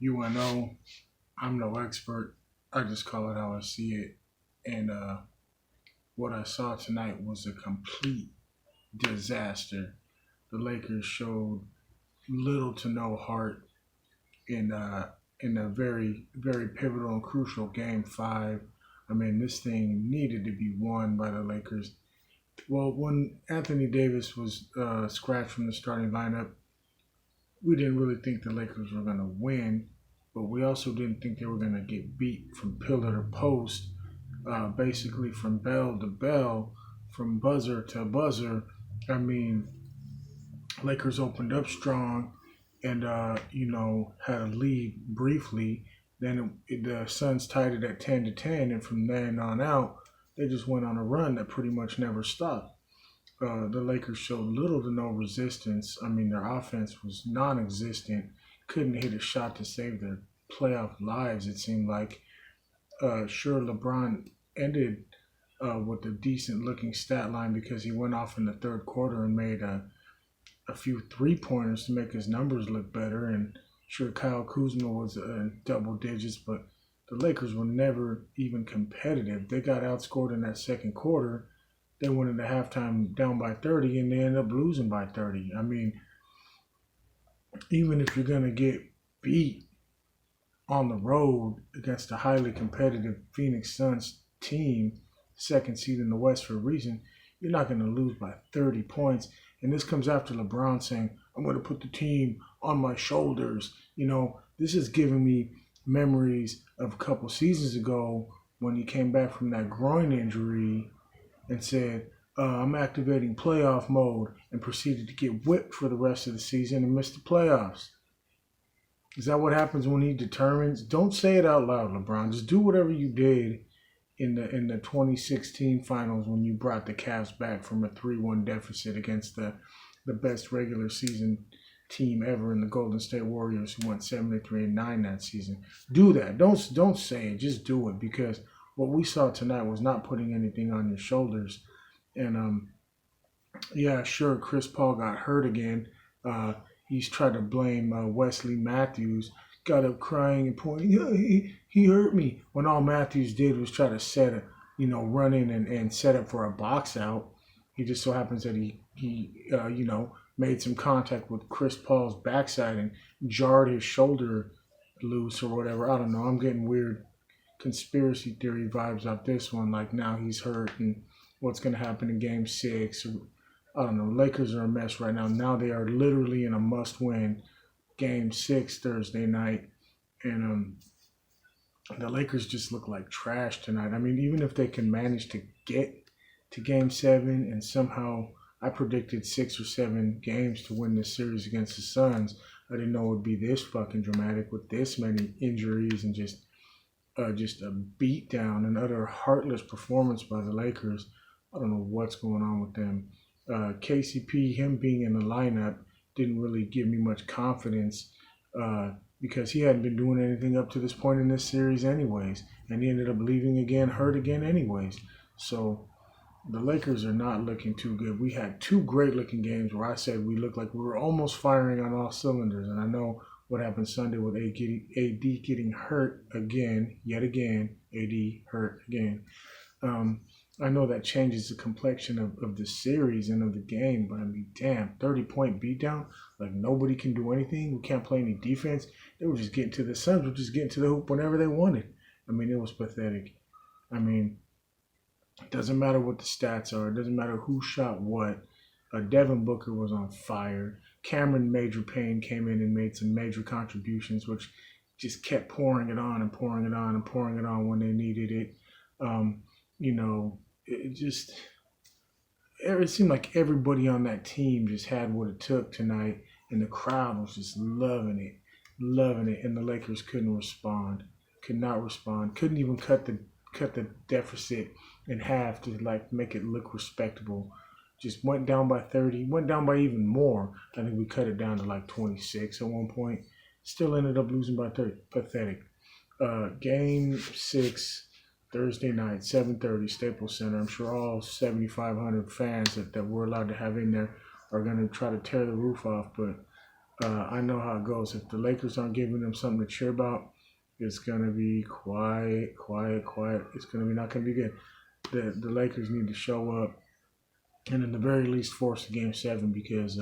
UNO. I'm no expert. I just call it how I see it. And what I saw tonight was a complete disaster. The Lakers showed little to no heart in a very pivotal and crucial game five. I mean, this thing needed to be won by the Lakers. Well, when Anthony Davis was scratched from the starting lineup, we didn't really think the Lakers were going to win, but we also didn't think they were going to get beat from pillar to post, basically from bell to bell, from buzzer to buzzer. I mean, Lakers opened up strong and, had a lead briefly. Then the Suns tied it at 10-10, and from then on out, they just went on a run that pretty much never stopped. The Lakers showed little to no resistance. I mean, their offense was non existent, couldn't hit a shot to save their playoff lives, it seemed like. Sure, LeBron ended with a decent looking stat line because he went off in the third quarter and made a few 3 pointers to make his numbers look better. And sure, Kyle Kuzma was in double digits, but the Lakers were never even competitive. They got outscored in that second quarter. They went into halftime down by 30, and they ended up losing by 30. I mean, even if you're going to get beat on the road against a highly competitive Phoenix Suns team, second seed in the West for a reason, you're not going to lose by 30 points. And this comes after LeBron saying, I'm going to put the team on my shoulders. This is giving me memories of a couple seasons ago when he came back from that groin injury and said, I'm activating playoff mode, and proceeded to get whipped for the rest of the season and miss the playoffs. Is that what happens when he determines? Don't say it out loud, LeBron. Just do whatever you did in the 2016 finals when you brought the Cavs back from a 3-1 deficit against the best regular season team ever in the Golden State Warriors, who went 73-9 that season. Do that. Don't say it. Just do it, because what we saw tonight was not putting anything on your shoulders. And yeah, sure, Chris Paul got hurt again. He's tried to blame Wesley Matthews. Got up crying and pointing, yeah, he hurt me. When all Matthews did was try to run in and set up for a box out. He just so happens that he made some contact with Chris Paul's backside and jarred his shoulder loose or whatever. I don't know. I'm getting weird conspiracy theory vibes off this one. Like, now he's hurt and what's going to happen in Game 6. I don't know. Lakers are a mess right now. Now they are literally in a must-win Game 6 Thursday night. And the Lakers just look like trash tonight. I mean, even if they can manage to get to Game 7 and somehow I predicted 6 or 7 games to win this series against the Suns, I didn't know it would be this fucking dramatic with this many injuries and just a beatdown, an utter heartless performance by the Lakers. I don't know what's going on with them. KCP, him being in the lineup, didn't really give me much confidence because he hadn't been doing anything up to this point in this series anyways. And he ended up leaving again, hurt again anyways. So the Lakers are not looking too good. We had 2 great-looking games where I said we looked like we were almost firing on all cylinders. And I know what happened Sunday with AD getting hurt again, yet again. AD hurt again. I know that changes the complexion of the series and of the game, but I mean, damn, 30-point beatdown. Like, nobody can do anything. We can't play any defense. They were just getting to the Suns, were just getting to the hoop whenever they wanted. I mean, it was pathetic. I mean, it doesn't matter what the stats are. It doesn't matter who shot what. Devin Booker was on fire. Cameron Major Payne came in and made some major contributions, which just kept pouring it on and pouring it on and pouring it on when they needed it. It seemed like everybody on that team just had what it took tonight, and the crowd was just loving it, and the Lakers couldn't respond, could not respond, couldn't even cut the deficit in half to like make it look respectable. Just went down by 30, went down by even more. I think we cut it down to like 26 at one point. Still ended up losing by 30. Pathetic. Game 6, Thursday night, 7:30, Staples Center. I'm sure all 7,500 fans that we're allowed to have in there are going to try to tear the roof off. But I know how it goes. If the Lakers aren't giving them something to cheer about, it's gonna be quiet, quiet, quiet. It's gonna be not gonna be good. The Lakers need to show up and at the very least force a game 7 because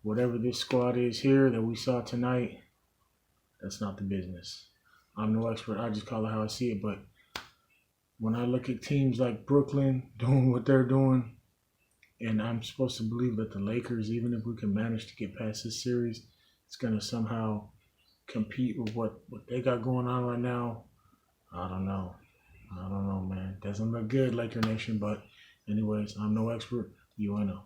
whatever this squad is here that we saw tonight, that's not the business. I'm no expert. I just call it how I see it. But when I look at teams like Brooklyn doing what they're doing, and I'm supposed to believe that the Lakers, even if we can manage to get past this series, it's going to somehow compete with what they got going on right now. I don't know. I don't know, man. Doesn't look good, Laker Nation. But anyways, I'm no expert. You know.